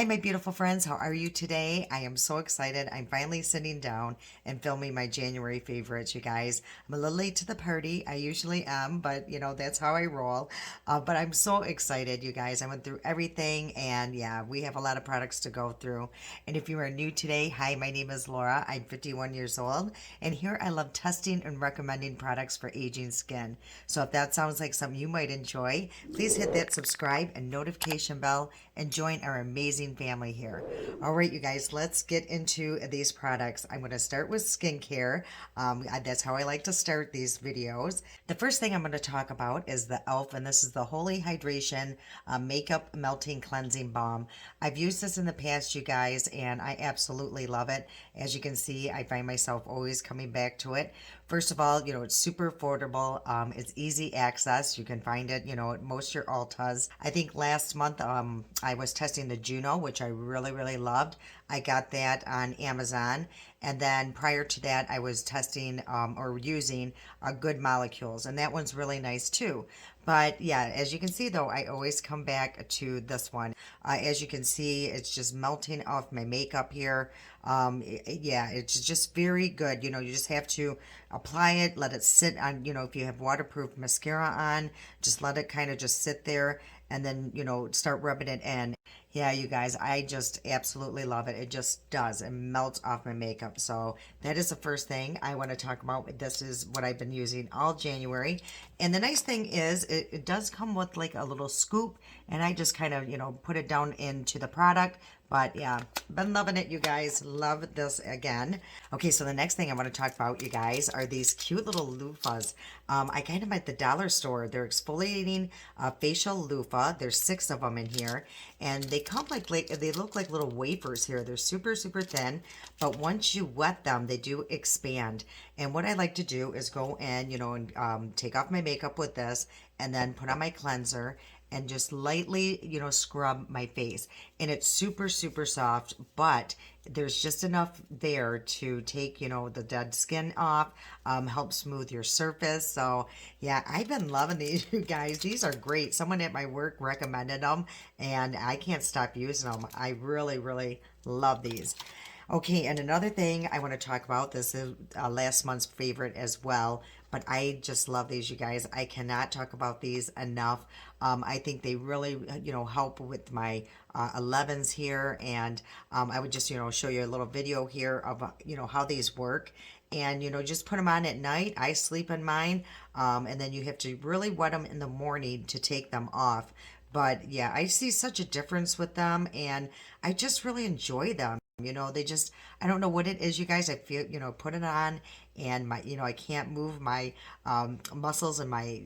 Hi, my beautiful friends. How are you today? I am so excited. I'm finally sitting down and filming my January favorites, you guys. I'm a little late to the party. I usually am, but that's how I roll. But I'm so excited, you guys. I went through everything, and yeah, we have a lot of products to go through. And if you are new today, hi, my name is Laura. I'm 51 years old, and here I love testing and recommending products for aging skin. So if that sounds like something you might enjoy, please hit that subscribe and notification bell and join our amazing family here. All right, you guys, let's get into these products. I'm going to start with skincare. That's how I like to start these videos. The first thing I'm going to talk about is the e.l.f. and this is the Holy Hydration Makeup Melting Cleansing Balm. I've used this in the past, you guys, and I absolutely love it. As you can see, I find myself always coming back to it. First of all, it's super affordable. It's easy access. You can find it, at most your Ultas. I think last month I was testing the Juno, which I really, really loved. I got that on Amazon. And then prior to that, I was testing or using Good Molecules, and that one's really nice too. But yeah, as you can see though, I always come back to this one. As you can see, it's just melting off my makeup here. Yeah, it's just very good. You just have to apply it, let it sit on, if you have waterproof mascara on, just let it kind of just sit there and then, start rubbing it in. Yeah, you guys, I just absolutely love it. It just does. It melts off my makeup. So that is the first thing I want to talk about. This is what I've been using all January. And the nice thing is it does come with like a little scoop, and I just kind of, put it down into the product. But yeah, been loving it, you guys. Love this again. Okay, so the next thing I want to talk about, you guys, are these cute little loofahs. I got them at the dollar store. They're exfoliating facial loofah. There's 6 of them in here, and they come like they look like little wafers here. They're super, super thin, but once you wet them, they do expand. And what I like to do is go in, and take off my makeup with this, and then put on my cleanser and just lightly, scrub my face. And it's super, super soft, but there's just enough there to take, the dead skin off, help smooth your surface. So yeah, I've been loving these, you guys. These are great. Someone at my work recommended them, and I can't stop using them. I really, really love these. Okay, and another thing I want to talk about, this is last month's favorite as well, but I just love these, you guys. I cannot talk about these enough. I think they really, help with my 11s here, and I would just, show you a little video here of, how these work. And, just put them on at night. I sleep in mine, and then you have to really wet them in the morning to take them off. But yeah, I see such a difference with them, and I just really enjoy them. They just, I don't know what it is, you guys. I feel, put it on, and my, I can't move my muscles in my,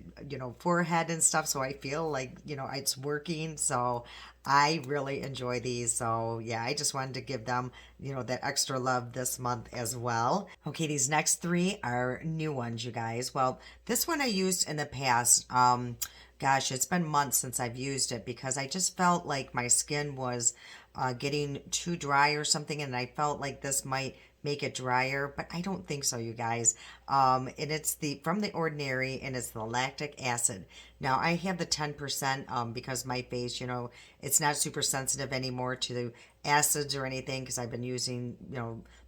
forehead and stuff. So I feel like, it's working. So I really enjoy these. So yeah, I just wanted to give them, that extra love this month as well. Okay, these next 3 are new ones, you guys. Well, this one I used in the past. Gosh, it's been months since I've used it because I just felt like my skin was getting too dry or something, and I felt like this might make it drier, but I don't think so, you guys. And it's the From the Ordinary, and it's the lactic acid. Now I have the 10% because my face, it's not super sensitive anymore to the acids or anything because I've been using,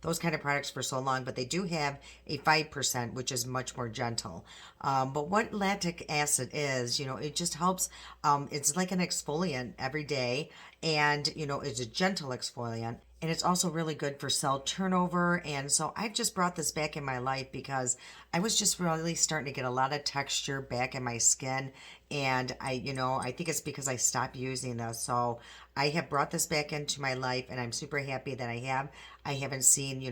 those kind of products for so long, but they do have a 5%, which is much more gentle. But what lactic acid is, it just helps, it's like an exfoliant every day, and, it's a gentle exfoliant. And it's also really good for cell turnover. And so I've just brought this back in my life because I was just really starting to get a lot of texture back in my skin. And I think it's because I stopped using this. So I have brought this back into my life, and I'm super happy that I have. I haven't seen,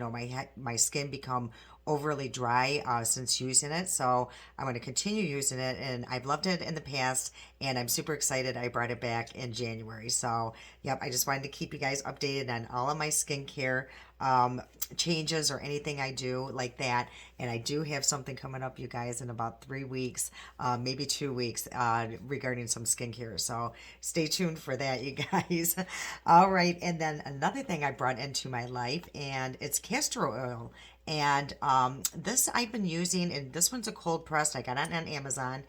my skin become overly dry since using it. So I'm going to continue using it, and I've loved it in the past, and I'm super excited I brought it back in January. So yep, I just wanted to keep you guys updated on all of my skincare changes or anything I do like that. And I do have something coming up, you guys, in about 3 weeks, maybe 2 weeks, regarding some skincare. So stay tuned for that, you guys. All right, and then another thing I brought into my life, and it's castor oil. And this I've been using, and this one's a cold pressed. I got it on Amazon,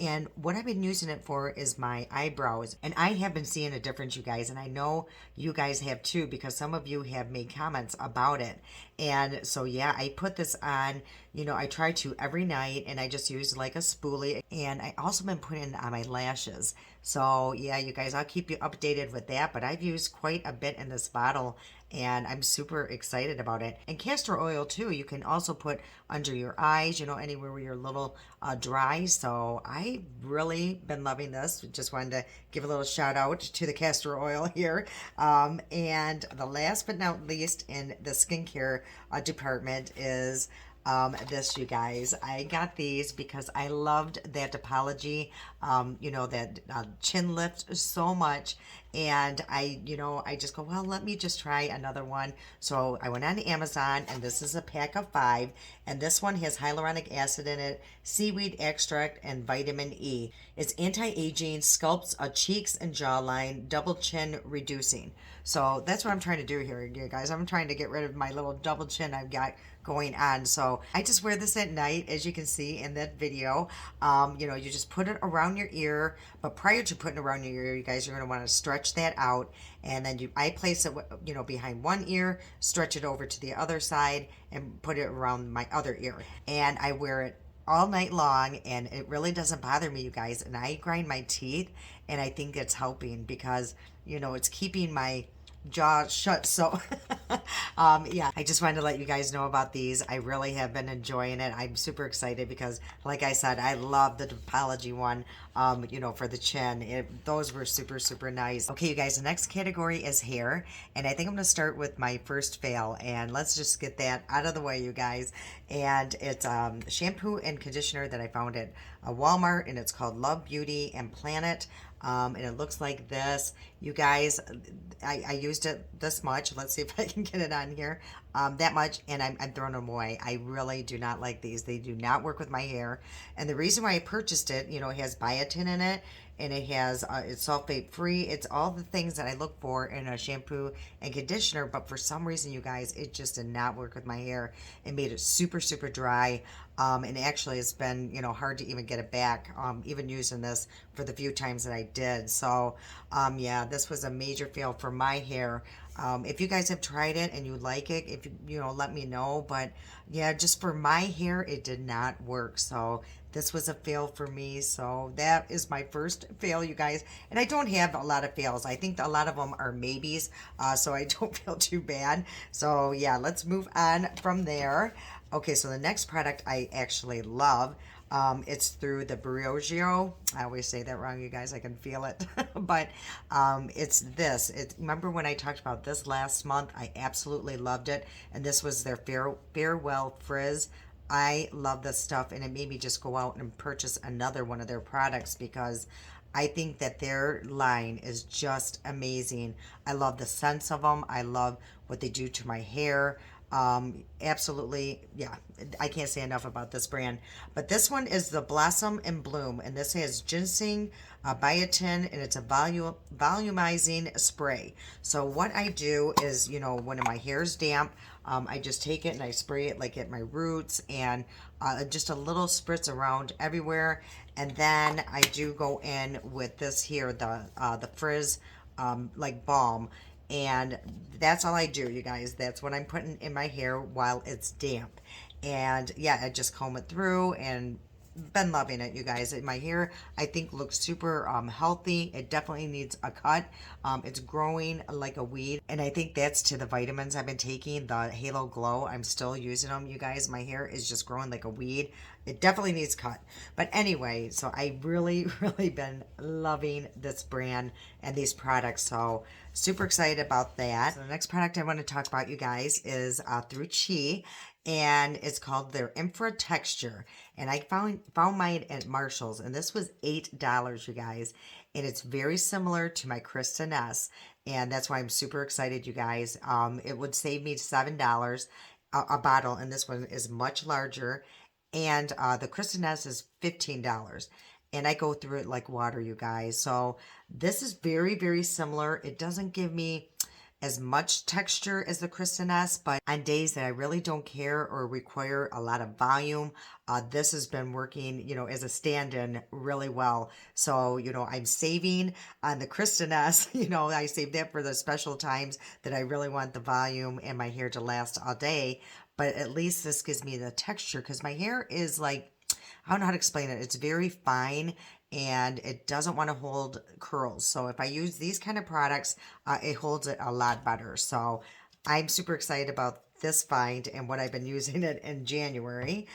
And what I've been using it for is my eyebrows. And I have been seeing a difference, you guys. And I know you guys have too, because some of you have made comments about it. And so, yeah, I put this on, I try to every night, and I just use like a spoolie. And I also been putting it on my lashes. So, yeah, you guys, I'll keep you updated with that. But I've used quite a bit in this bottle, and I'm super excited about it. And castor oil too, you can also put under your eyes, anywhere where you're a little dry. So I really been loving this. Just wanted to give a little shout out to the castor oil here. And the last but not least in the skincare department is this, you guys. I got these because I loved that apology, that chin lift so much. And I just go, well, let me just try another one. So I went on to Amazon, and this is a pack of 5. And this one has hyaluronic acid in it, seaweed extract, and vitamin E. It's anti-aging, sculpts cheeks and jawline, double chin reducing. So that's what I'm trying to do here, you guys. I'm trying to get rid of my little double chin I've got going on. So I just wear this at night, as you can see in that video. You just put it around your ear, but prior to putting it around your ear, you guys, you're going to want to stretch that out. And then I place it, behind one ear, stretch it over to the other side, and put it around my other ear. And I wear it all night long, and it really doesn't bother me, you guys. And I grind my teeth, and I think it's helping because, it's keeping my jaw shut. So yeah, I just wanted to let you guys know about these. I really have been enjoying it. I'm super excited because, like I said, I love the Topology one, for the chin. Those were super nice. Okay, you guys, the next category is hair, and I think I'm gonna start with my first fail, and let's just get that out of the way, you guys. And it's shampoo and conditioner that I found at Walmart, and it's called Love Beauty and Planet. And it looks like this. You guys, I used it this much. Let's see if I can get it on here. That much, and I'm throwing them away. I really do not like these. They do not work with my hair. And the reason why I purchased it, it has biotin in it, and it has it's sulfate free. It's all the things that I look for in a shampoo and conditioner, but for some reason, you guys, it just did not work with my hair. It made it super dry. And actually it's been, hard to even get it back, even using this for the few times that I did. So, yeah, this was a major fail for my hair. If you guys have tried it and you like it, if let me know. But yeah, just for my hair, it did not work. So this was a fail for me. So that is my first fail, you guys. And I don't have a lot of fails. I think a lot of them are maybes. So I don't feel too bad. So yeah, let's move on from there. Okay, so the next product I actually love. It's through the Briogeo. I always say that wrong, you guys. I can feel it. But it's this. Remember when I talked about this last month? I absolutely loved it. And this was their Farewell Frizz. I love this stuff, and it made me just go out and purchase another one of their products because I think that their line is just amazing. I love the scents of them. I love what they do to my hair. Absolutely, yeah, I can't say enough about this brand. But this one is the Blossom and Bloom, and this has ginseng, biotin, and it's a volumizing spray. So what I do is, when my hair's damp, I just take it and I spray it like at my roots, and just a little spritz around everywhere. And then I do go in with this here, the Frizz like balm. And that's all I do, you guys. That's what I'm putting in my hair while it's damp. And yeah, I just comb it through and been loving it, you guys. My hair, I think, looks super healthy. It definitely needs a cut. It's growing like a weed, and I think that's to the vitamins I've been taking, the Halo Glow. I'm still using them, you guys. My hair is just growing like a weed. It definitely needs cut. But anyway, so I really been loving this brand and these products. So super excited about that. So the next product I want to talk about, you guys, is through Chi, and it's called their Infra Texture. And I found mine at Marshall's, and this was $8, you guys. And it's very similar to my Kristen S, and that's why I'm super excited, you guys. It would save me $7 a bottle, and this one is much larger. And the Kristen S is $15. And I go through it like water, you guys. So this is very similar. It doesn't give me as much texture as the Kristen S, but on days that I really don't care or require a lot of volume, this has been working, as a stand-in really well. So, I'm saving on the Kristen S, I save that for the special times that I really want the volume and my hair to last all day. But at least this gives me the texture because my hair is like, I don't know how to explain it. It's very fine and it doesn't want to hold curls. So if I use these kind of products, it holds it a lot better. So I'm super excited about this find and what I've been using it in January.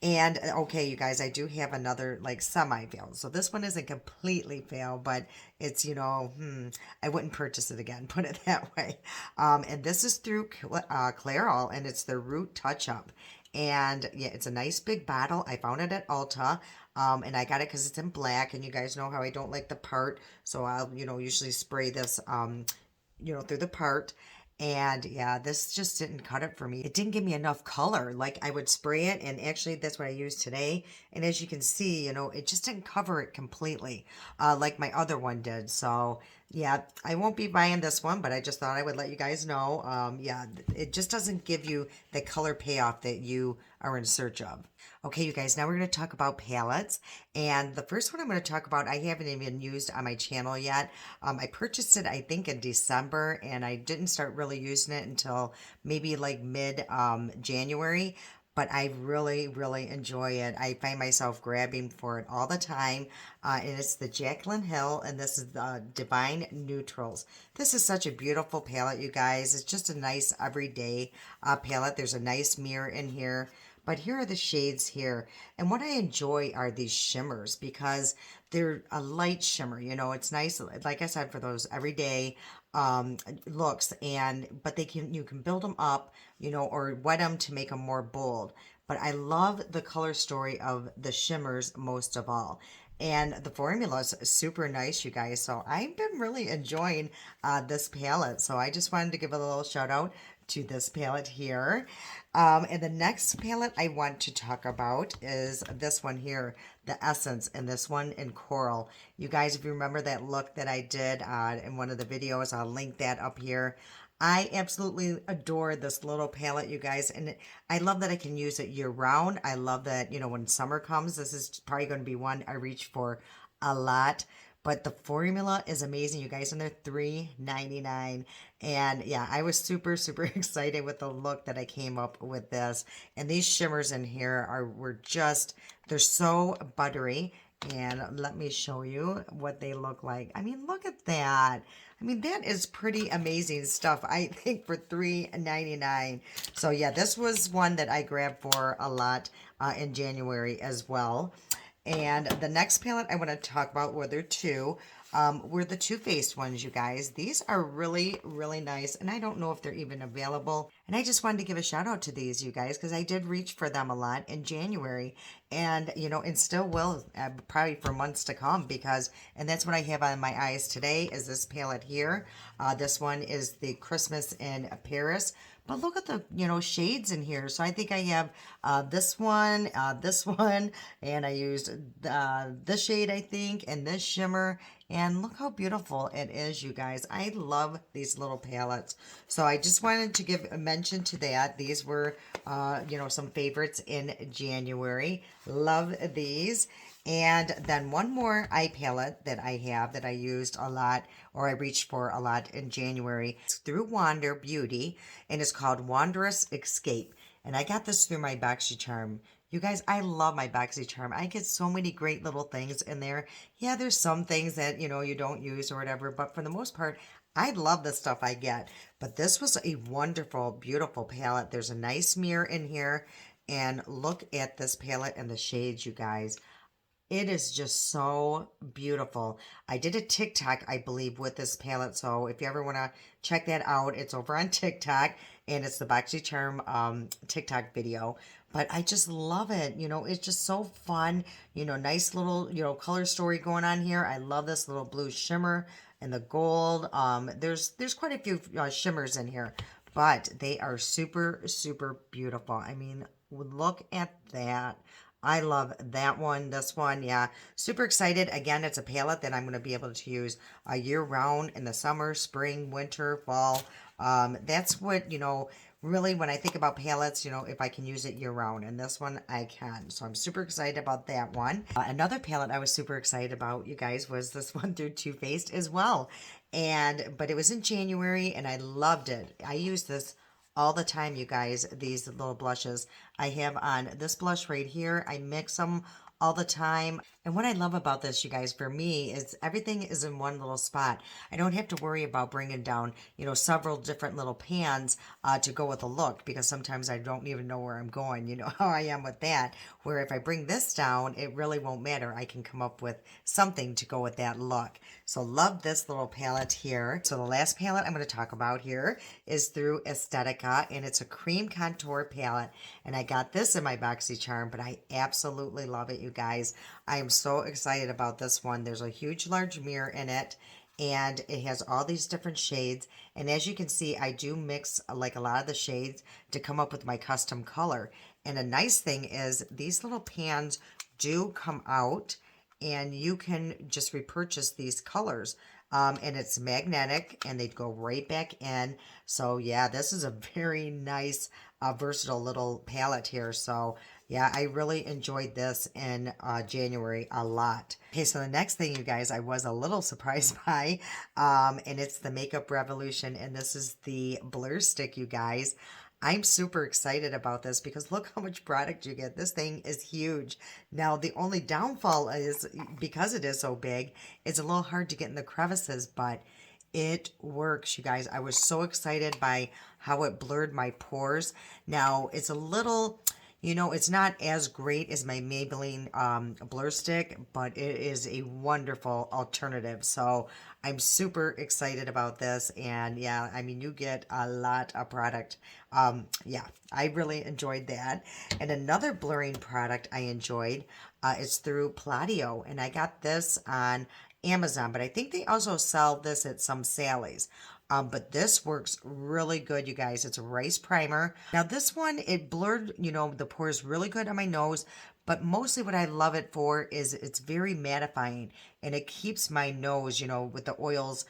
And okay, you guys, I do have another like semi fail. So this one isn't completely fail, but it's, I wouldn't purchase it again, put it that way. And this is through Clairol and it's the Root Touch Up. And yeah, it's a nice big bottle. I found it at Ulta. And I got it because it's in black. And you guys know how I don't like the part. So I'll, usually spray this, through the part. And yeah, this just didn't cut it for me. It didn't give me enough color. Like I would spray it, and actually that's what I used today. And as you can see, it just didn't cover it completely, like my other one did. So yeah, I won't be buying this one, but I just thought I would let you guys know. Yeah, it just doesn't give you the color payoff that you are in search of. Okay, you guys, now we're going to talk about palettes. And the first one I'm going to talk about, I haven't even used on my channel yet. I purchased it, I think, in December, and I didn't start really using it until maybe like mid January. But I really, really enjoy it. I find myself grabbing for it all the time. And it's the Jaclyn Hill, and this is the Divine Neutrals. This is such a beautiful palette, you guys. It's just a nice everyday palette. There's a nice mirror in here. But here are the shades here. And what I enjoy are these shimmers because they're a light shimmer. It's nice, like I said, for those everyday looks. But you can build them up, or wet them to make them more bold. But I love the color story of the shimmers most of all. And the formula is super nice, you guys. So I've been really enjoying this palette. So I just wanted to give a little shout out to this palette here. And the next palette I want to talk about is this one here, the Essence, and this one in Coral. You guys, if you remember that look that I did in one of the videos, I'll link that up here. I absolutely adore this little palette, you guys, and I love that I can use it year round. I love that, when summer comes, this is probably going to be one I reach for a lot. But the formula is amazing, you guys, and they're $3.99. And yeah, I was super, super excited with the look that I came up with this. And these shimmers in here they're so buttery. And let me show you what they look like. I mean, look at that. I mean, that is pretty amazing stuff, I think, for $3.99. So yeah, this was one that I grabbed for a lot in January as well. And the next palette I want to talk about were the Too Faced ones, you guys. These are really, really nice, and I don't know if they're even available. And I just wanted to give a shout out to these, you guys, because I did reach for them a lot in January, and and still will probably for months to come and that's what I have on my eyes today is this palette here. This one is the Christmas in Paris. But look at the, shades in here. So I think I have this one, and I used this shade, I think, and this shimmer. And look how beautiful it is, you guys. I love these little palettes. So I just wanted to give a mention to that. These were, some favorites in January. Love these. And then one more eye palette that I have that I used a lot, or I reached for a lot in January. It's through Wander Beauty, and it's called Wanderous Escape. And I got this through my BoxyCharm. You guys, I love my BoxyCharm. I get so many great little things in there. Yeah, there's some things that, you don't use or whatever, but for the most part, I love the stuff I get. But this was a wonderful, beautiful palette. There's a nice mirror in here. And look at this palette and the shades, you guys. It is just so beautiful. I did a TikTok, I believe, with this palette. So if you ever want to check that out, it's over on TikTok. And it's the BoxyCharm TikTok video. But I just love it. It's just so fun. Nice little, color story going on here. I love this little blue shimmer and the gold. There's quite a few shimmers in here. But they are super, super beautiful. I mean, look at that. I love that one, this one, yeah. Super excited. Again, it's a palette that I'm going to be able to use year round in the summer, spring, winter, fall. That's what, really when I think about palettes, if I can use it year round. And this one I can. So I'm super excited about that one. Another palette I was super excited about, you guys, was this one through Too Faced as well. But it was in January and I loved it. I use this all the time, you guys, these little blushes. I have on this blush right here. I mix them all the time. And what I love about this, you guys, for me, is everything is in one little spot. I don't have to worry about bringing down, several different little pans to go with a look, because sometimes I don't even know where I'm going. You know how I am with that. Where if I bring this down, it really won't matter. I can come up with something to go with that look. So love this little palette here. So the last palette I'm going to talk about here is through Aesthetica, and it's a cream contour palette. And I got this in my BoxyCharm, but I absolutely love it, you guys. I am so excited about this one. There's a huge, large mirror in it, and it has all these different shades. And as you can see, I do mix like a lot of the shades to come up with my custom color. And a nice thing is these little pans do come out, and you can just repurchase these colors. And it's magnetic, and they go right back in. So yeah, this is a very nice, versatile little palette here. So yeah, I really enjoyed this in January a lot. Okay, so the next thing, you guys, I was a little surprised by, and it's the Makeup Revolution, and this is the Blur Stick, you guys. I'm super excited about this because look how much product you get. This thing is huge. Now, the only downfall is because it is so big, it's a little hard to get in the crevices, but it works, you guys. I was so excited by how it blurred my pores. Now, it's a little, it's not as great as my Maybelline Blur Stick, but it is a wonderful alternative. So I'm super excited about this. And yeah, I mean, you get a lot of product. Yeah, I really enjoyed that. And another blurring product I enjoyed is through Palladio. And I got this on Amazon, but I think they also sell this at some Sally's. But this works really good, you guys. It's a rice primer. Now this one, it blurred, the pores really good on my nose, but mostly what I love it for is it's very mattifying, and it keeps my nose, with the oils,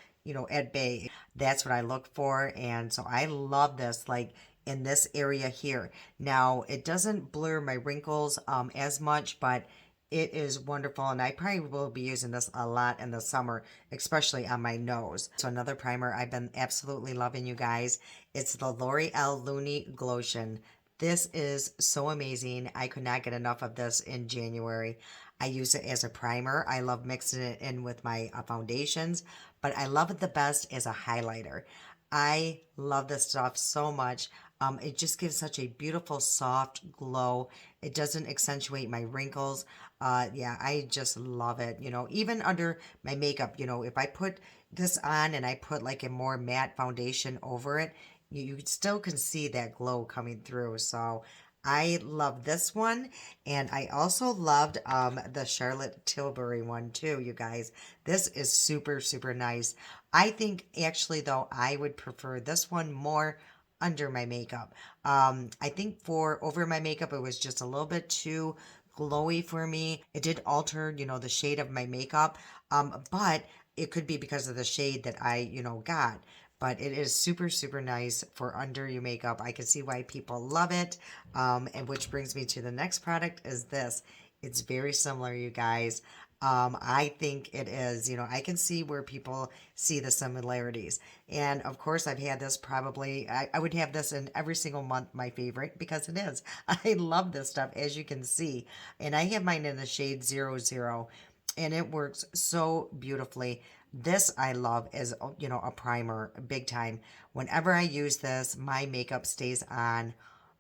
at bay. That's what I look for, and so I love this, like in this area here. Now, it doesn't blur my wrinkles as much, but it is wonderful, and I probably will be using this a lot in the summer, especially on my nose. So another primer I've been absolutely loving, you guys. It's the L'Oreal Luni Glotion. This is so amazing. I could not get enough of this in January. I use it as a primer. I love mixing it in with my foundations, but I love it the best as a highlighter. I love this stuff so much. It just gives such a beautiful, soft glow. It doesn't accentuate my wrinkles. Yeah, I just love it. Even under my makeup, if I put this on and I put like a more matte foundation over it, you still can see that glow coming through. So I love this one. And I also loved the Charlotte Tilbury one too, you guys. This is super, super nice. I think actually, though, I would prefer this one more under my makeup. I think for over my makeup, it was just a little bit too glowy for me. It did alter, the shade of my makeup, but it could be because of the shade that I, got. But it is super, super nice for under your makeup. I can see why people love it. And which brings me to the next product is this. It's very similar, you guys. I think it is, I can see where people see the similarities. And of course, I've had this probably, I would have this in every single month, my favorite, because it is. I love this stuff, as you can see. And I have mine in the shade 00, and it works so beautifully. This I love as, a primer, big time. Whenever I use this, my makeup stays on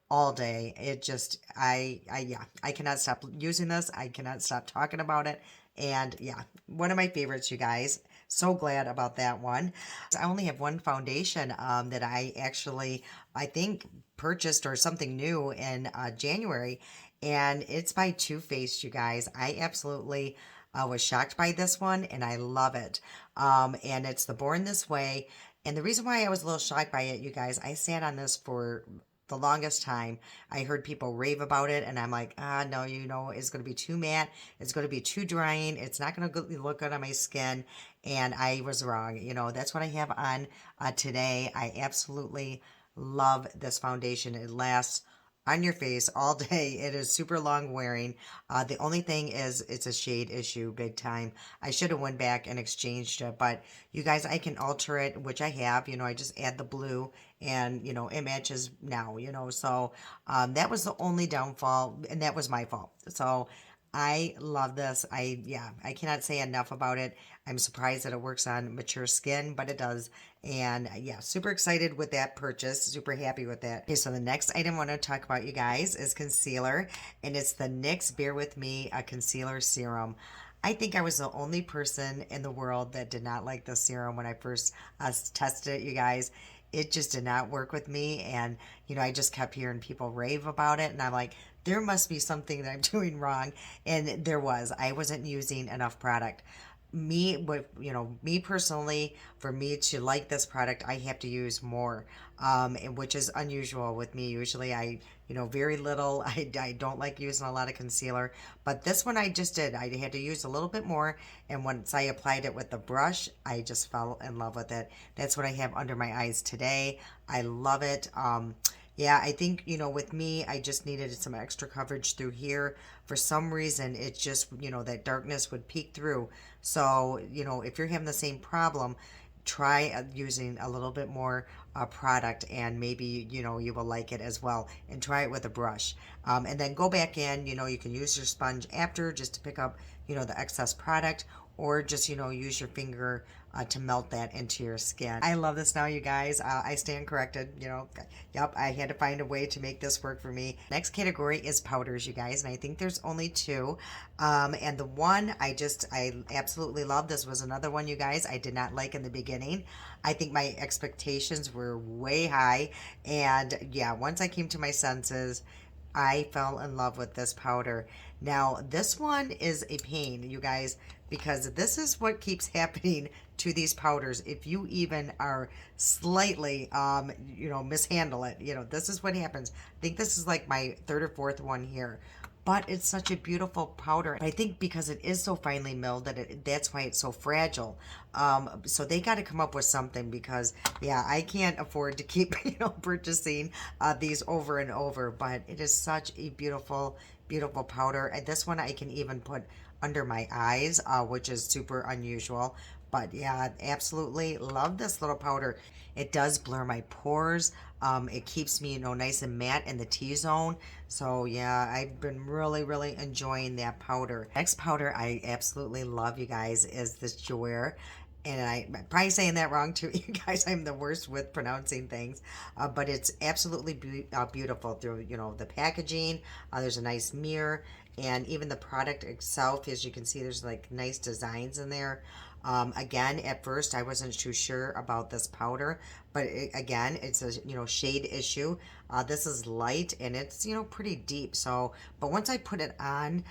all day. It just, yeah, I cannot stop using this. I cannot stop talking about it. And yeah, one of my favorites, you guys. So glad about that one. I only have one foundation that I actually, I think, purchased or something new in January. And it's by Too Faced, you guys. I absolutely was shocked by this one, and I love it. And it's the Born This Way. And the reason why I was a little shocked by it, you guys, I sat on this for the longest time. I heard people rave about it, and I'm like, no, it's going to be too matte. It's going to be too drying. It's not going to look good on my skin. And I was wrong. That's what I have on today. I absolutely love this foundation. It lasts on your face all day. It is super long wearing. The only thing is it's a shade issue big time. I should have went back and exchanged it, but you guys, I can alter it, which I have. I just add the blue and, it matches now, so that was the only downfall, and that was my fault. So I love this. I cannot say enough about it. I'm surprised that it works on mature skin, but it does. And yeah, super excited with that purchase. Super happy with that. Okay, so the next item I want to talk about, you guys, is concealer. And it's the NYX Bear With Me a concealer serum. I think I was the only person in the world that did not like the serum when I first tested it, you guys. It just did not work with me. And, I just kept hearing people rave about it. And I'm like, there must be something that I'm doing wrong. And there was. I wasn't using enough product. Me personally, for me to like this product, I have to use more, which is unusual with me. Usually very little. I don't like using a lot of concealer, but this one I just did. I had to use a little bit more, and once I applied it with the brush, I just fell in love with it. That's what I have under my eyes today. I love it. Yeah, I think, with me, I just needed some extra coverage through here. For some reason, it just, that darkness would peek through. So, if you're having the same problem, try using a little bit more product, and maybe, you will like it as well. And try it with a brush. And then go back in, you can use your sponge after just to pick up, the excess product, or just, use your finger to melt that into your skin. I love this now, you guys. I stand corrected. Yep, I had to find a way to make this work for me. Next category is powders, you guys, and I think there's only two. And the one I absolutely love. This was another one, you guys, I did not like in the beginning. I think my expectations were way high, and yeah, once I came to my senses, I fell in love with this powder. Now, this one is a pain, you guys, because this is what keeps happening to these powders. If you even are slightly, mishandle it, this is what happens. I think this is like my third or fourth one here. But it's such a beautiful powder. I think because it is so finely milled that's why it's so fragile. So they got to come up with something, because yeah, I can't afford to keep purchasing these over and over. But it is such a beautiful, beautiful powder. And this one I can even put under my eyes, which is super unusual. But yeah, absolutely love this little powder. It does blur my pores. It keeps me, nice and matte in the T-zone. So yeah, I've been really, really enjoying that powder. Next powder I absolutely love, you guys, is this Joyer. And I'm probably saying that wrong too, you guys. I'm the worst with pronouncing things. But it's absolutely beautiful through, the packaging. There's a nice mirror. And even the product itself, as you can see, there's like nice designs in there. Again, at first I wasn't too sure about this powder, but again, it's a shade issue. This is light, and it's pretty deep. So, but once I put it on,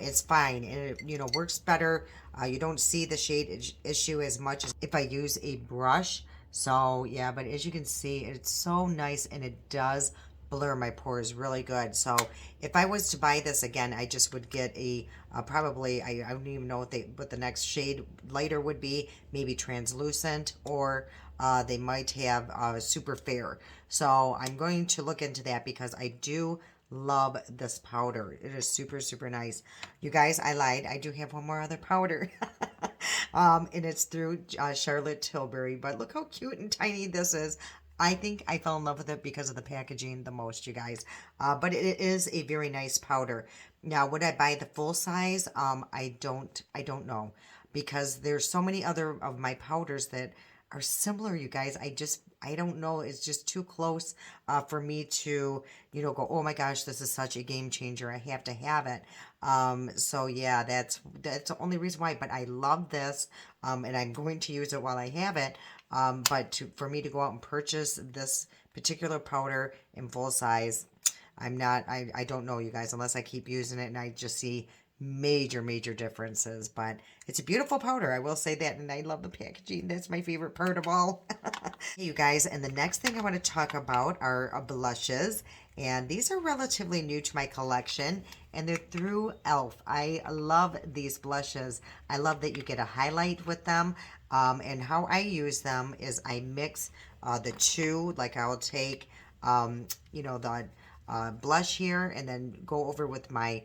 it's fine, and it works better. You don't see the shade issue as much as if I use a brush. So yeah, but as you can see, it's so nice, and it does blur my pores really good. So if I was to buy this again, I just would get a probably, I don't even know what the next shade lighter would be. Maybe translucent, or they might have super fair. So I'm going to look into that, because I do love this powder. It is super, super nice. You guys, I lied. I do have one more other powder. And it's through Charlotte Tilbury. But look how cute and tiny this is. I think I fell in love with it because of the packaging the most, you guys. But it is a very nice powder. Now, would I buy the full size? I don't know, because there's so many other of my powders that are similar, you guys. I don't know. It's just too close for me to, go, oh my gosh, this is such a game changer. I have to have it. So yeah, that's the only reason why. But I love this, and I'm going to use it while I have it. But for me to go out and purchase this particular powder in full size, I don't know, you guys, unless I keep using it and I just see major differences. But it's a beautiful powder, I will say that, and I love the packaging. That's my favorite part of all. Hey, you guys, and the next thing I want to talk about are blushes, and these are relatively new to my collection, and they're through Elf. I love these blushes. I love that you get a highlight with them, and how I use them is I mix the two. Like I'll take, the blush here, and then go over with my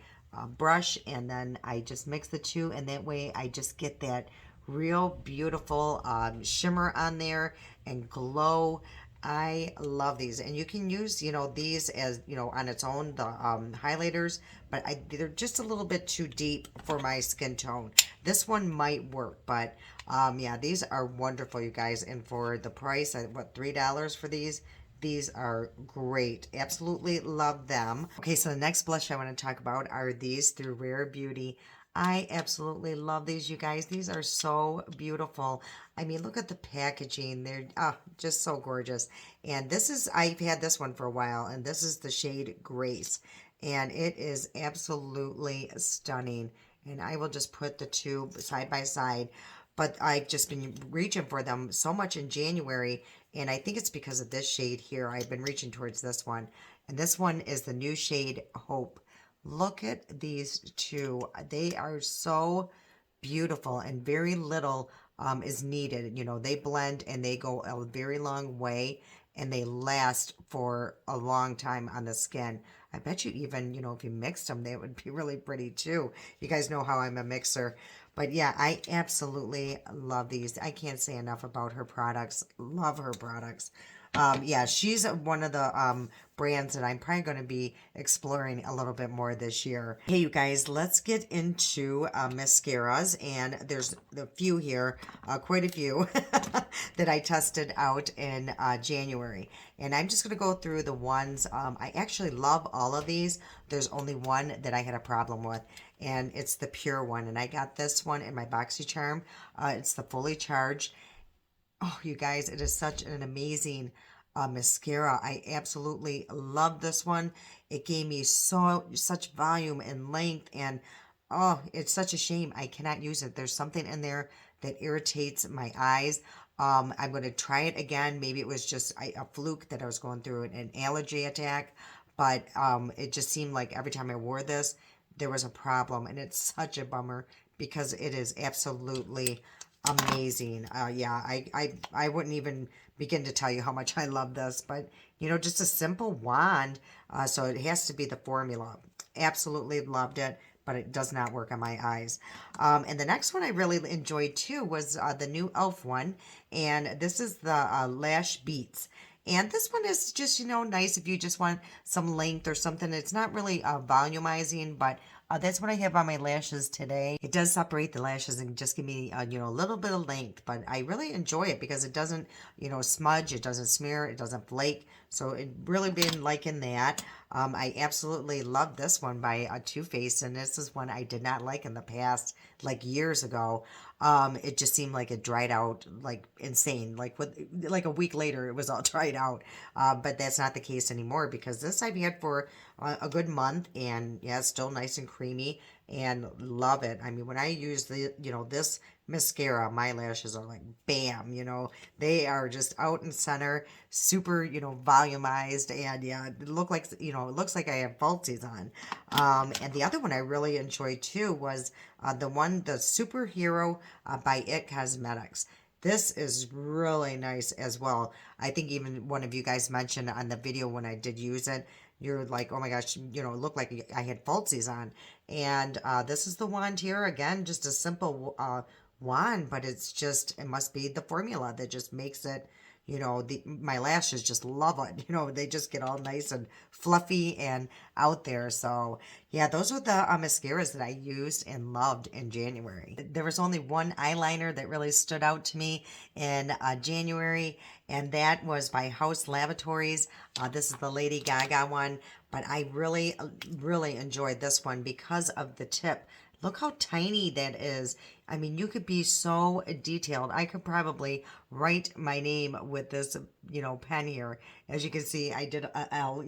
brush, and then I just mix the two, and that way I just get that real beautiful shimmer on there and glow. I love these, and you can use these as on its own, the highlighters, but they're just a little bit too deep for my skin tone. This one might work, but yeah, these are wonderful, you guys, and for the price, what, $3 for these? These are great. Absolutely love them. Okay, so the next blush I want to talk about are these through Rare Beauty. I absolutely love these, you guys. These are so beautiful. I mean, look at the packaging. They're just so gorgeous. And I've had this one for a while, and this is the shade Grace. And it is absolutely stunning. And I will just put the two side by side. But I've just been reaching for them so much in January, and I think it's because of this shade here. I've been reaching towards this one. And this one is the new shade Hope. Look at these two. They are so beautiful, and very little is needed. They blend and they go a very long way, and they last for a long time on the skin. I bet you even, if you mixed them, they would be really pretty too. You guys know how I'm a mixer. But yeah, I absolutely love these. I can't say enough about her products. Love her products. Yeah, she's one of the brands that I'm probably going to be exploring a little bit more this year. Hey, you guys, let's get into mascaras. And there's a few here, quite a few, that I tested out in January. And I'm just going to go through the ones. I actually love all of these. There's only one that I had a problem with, and it's the Pure one. And I got this one in my BoxyCharm. It's the Fully Charged. Oh, you guys, it is such an amazing mascara. I absolutely love this one. It gave me such volume and length, and oh, it's such a shame I cannot use it. There's something in there that irritates my eyes. I'm going to try it again. Maybe it was just a fluke that I was going through an allergy attack, but it just seemed like every time I wore this, there was a problem, and it's such a bummer because it is absolutely amazing. Yeah, I wouldn't even begin to tell you how much I love this, but just a simple wand. So it has to be the formula. Absolutely loved it, but it does not work on my eyes. And the next one I really enjoyed too was the new Elf one, and this is the Lash Beats. And this one is just, nice if you just want some length or something. It's not really volumizing, but that's what I have on my lashes today. It does separate the lashes and just give me, a little bit of length. But I really enjoy it because it doesn't, smudge. It doesn't smear. It doesn't flake. So it really been liking that. I absolutely love this one by Too Faced, and this is one I did not like in the past, like years ago. It just seemed like it dried out like insane. Like a week later, it was all dried out. But that's not the case anymore because this I've had for a good month, and yeah, it's still nice and creamy, and love it. I mean, when I use this mascara, my lashes are like bam, they are just out in center, super, volumized, and yeah, it looks like I have falsies on. And the other one I really enjoyed too was the Superhero by It Cosmetics. This is really nice as well. I think even one of you guys mentioned on the video when I did use it, you're like, oh my gosh, it looked like I had falsies on. And this is the wand here. Again, just a simple wand, but it must be the formula that just makes it, my lashes just love it. They just get all nice and fluffy and out there. So yeah, those are the mascaras that I used and loved in January. There was only one eyeliner that really stood out to me in January, and that was by House Lavatories. This is the Lady Gaga one, but I really, really enjoyed this one because of the tip. Look how tiny that is. I mean, you could be so detailed. I could probably write my name with this, pen here. As you can see, I did a L,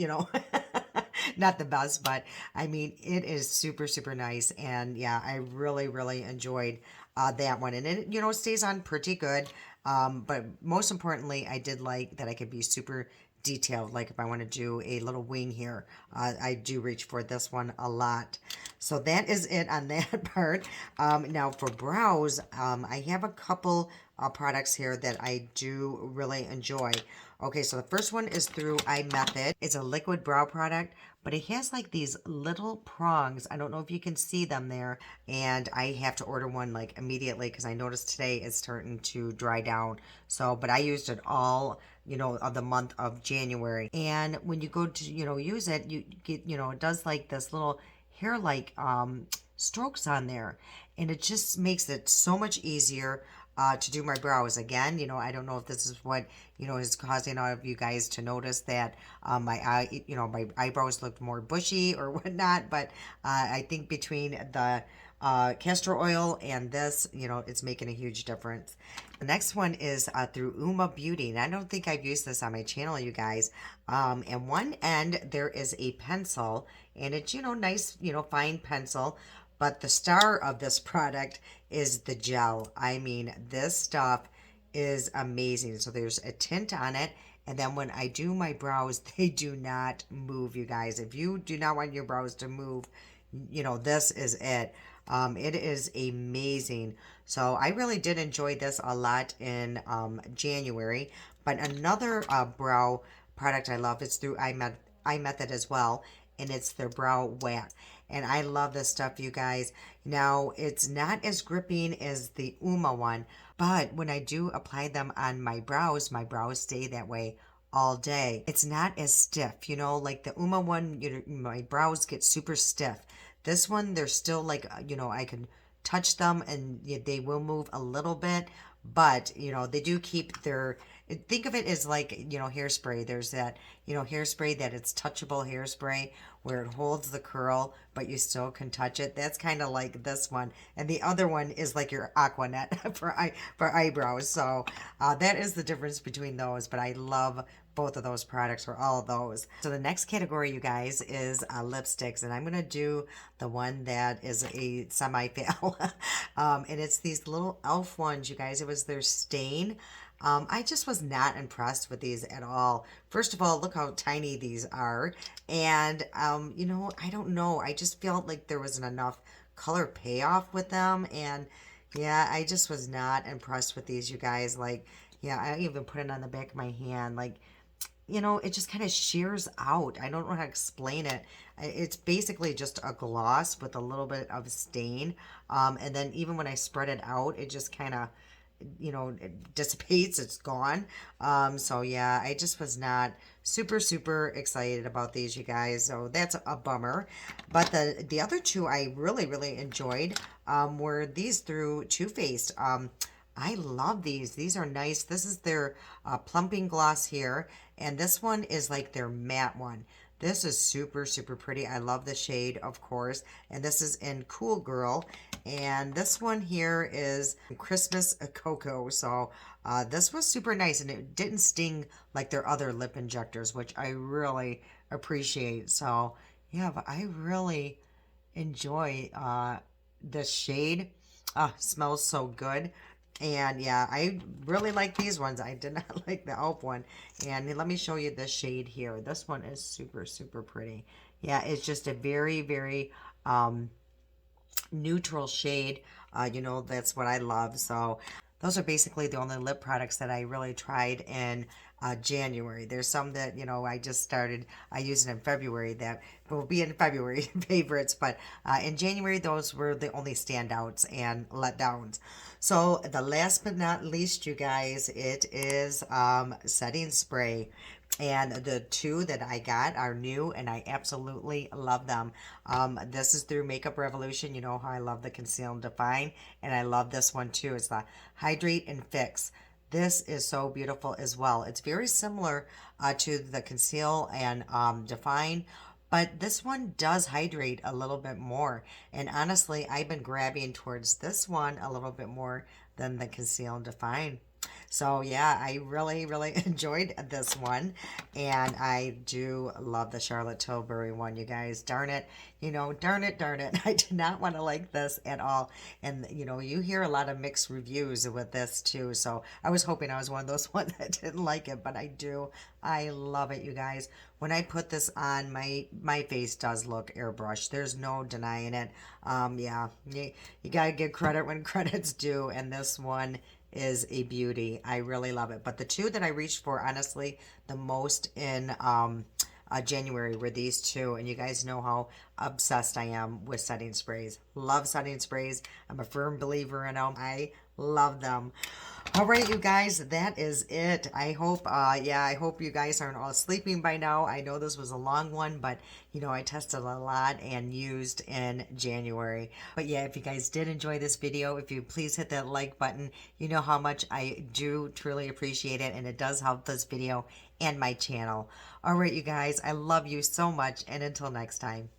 not the best, but I mean, it is super, super nice. And yeah, I really, really enjoyed that one. And it, stays on pretty good. But most importantly, I did like that I could be super detailed. Like if I want to do a little wing here, I do reach for this one a lot. So that is it on that part. Now for brows, I have a couple products here that I do really enjoy. Okay, so the first one is through iMethod. It's a liquid brow product, but it has like these little prongs. I don't know if you can see them there. And I have to order one like immediately because I noticed today it's starting to dry down. So, but I used it all, of the month of January. And when you go to, use it, you get, it does like this little hair like strokes on there. And it just makes it so much easier to do my brows. Again, I don't know if this is what, is causing all of you guys to notice that my eyebrows looked more bushy or whatnot. But I think between the castor oil and this, it's making a huge difference. The next one is through Uma Beauty, and I don't think I've used this on my channel, you guys. And one end there is a pencil, and it's nice, fine pencil. But the star of this product is the gel. I mean, this stuff is amazing. So there's a tint on it. And then when I do my brows, they do not move, you guys. If you do not want your brows to move, this is it. It is amazing. So I really did enjoy this a lot in January. But another brow product I love is through iMethod as well. And it's their brow wax. And I love this stuff, you guys. Now, it's not as gripping as the Uma one, but when I do apply them on my brows stay that way all day. It's not as stiff, like the Uma one, my brows get super stiff. This one, they're still like, I can touch them and they will move a little bit, but, they do keep their, think of it as like, hairspray. There's that, hairspray that it's touchable hairspray where it holds the curl, but you still can touch it. That's kind of like this one. And the other one is like your Aquanet for eyebrows. So that is the difference between those, but I love both of those products or all of those. So the next category, you guys, is lipsticks, and I'm gonna do the one that is a semi-fail. And it's these little elf ones, you guys. It was their stain. I just was not impressed with these at all. First of all, look how tiny these are. And, I don't know. I just felt like there wasn't enough color payoff with them. And yeah, I just was not impressed with these, you guys. Like, yeah, I even put it on the back of my hand. Like, it just kind of shears out. I don't know how to explain it. It's basically just a gloss with a little bit of stain. And then even when I spread it out, it just kind of, it dissipates. It's gone. So yeah, I just was not super, super excited about these, you guys. So that's a bummer. But the other two I really, really enjoyed were these through Too Faced. I love these. These are nice. This is their plumping gloss here. And this one is like their matte one. This is super, super pretty. I love the shade, of course. And this is in Cool Girl. And this one here is Christmas Cocoa. So this was super nice. And it didn't sting like their other lip injectors, which I really appreciate. So, yeah, but I really enjoy this shade. Smells so good. And yeah, I really like these ones. I did not like the elf one. And let me show you this shade here. This one is super, super pretty. Yeah, it's just a very, very neutral shade. That's what I love. So those are basically the only lip products that I really tried in January. There's some that, I used it in February that will be in February favorites, but in January, those were the only standouts and letdowns. So the last but not least, you guys, it is setting spray. And the two that I got are new, and I absolutely love them. This is through Makeup Revolution. You know how I love the Conceal and Define, and I love this one too. It's the Hydrate and Fix. This is so beautiful as well. It's very similar to the Conceal and Define, but this one does hydrate a little bit more. And honestly, I've been grabbing towards this one a little bit more than the Conceal and Define. So yeah, I really, really enjoyed this one. And I do love the Charlotte Tilbury one, you guys. Darn it. Darn it, darn it. I did not want to like this at all. And you hear a lot of mixed reviews with this too. So I was hoping I was one of those ones that didn't like it, but I do. I love it, you guys. When I put this on, my face does look airbrushed. There's no denying it. Yeah, you gotta give credit when credit's due, and this one is a beauty. I really love it. But the two that I reached for, honestly, the most in January were these two, and you guys know how obsessed I am with setting sprays. Love setting sprays. I'm a firm believer in them. I love them. All right, you guys, that is it. I hope you guys aren't all sleeping by now. I know this was a long one, but I tested a lot and used in January. But yeah, if you guys did enjoy this video, if you please hit that like button, you know how much I do truly appreciate it, and it does help this video and my channel. All right, you guys, I love you so much, and until next time.